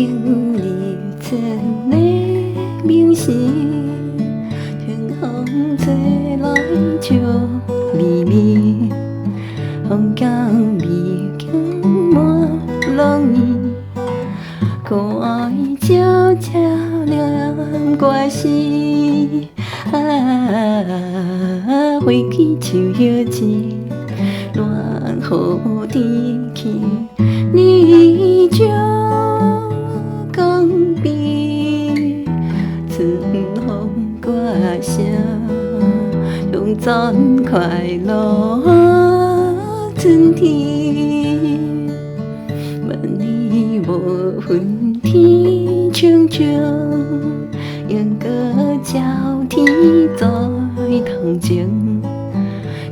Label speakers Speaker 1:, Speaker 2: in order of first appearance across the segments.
Speaker 1: 迎日出的明时，天风吹来笑微微，风景美景满容易，可爱悄悄念歌词。花开树叶枝，暖雨天气，你就讲比春风歌声，永赞快乐春天。万年无分天青青，莺歌鸟天在同情，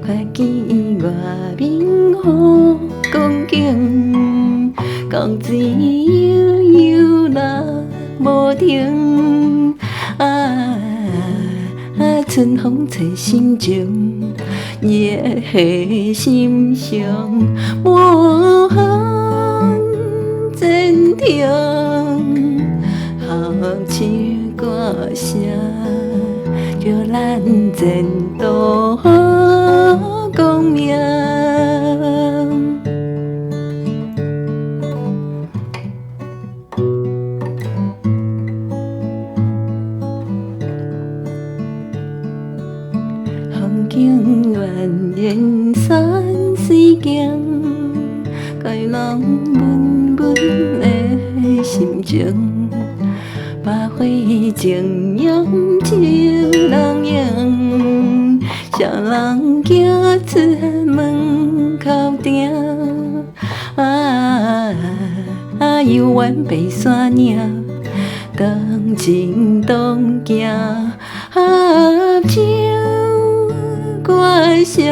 Speaker 1: 快见外面雨光景，江水悠悠流无停。春风吹心情，热血心上无限坚定，合唱歌声，叫咱前途光明。风景蜿蜒山水景，开朗温温的心情。百花争艳情人影，谁人行出门口埕？幽怨白山岭，同情同行，合唱歌声，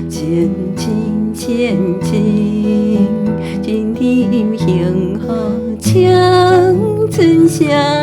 Speaker 1: 千千千千，真甜幸福唱春声。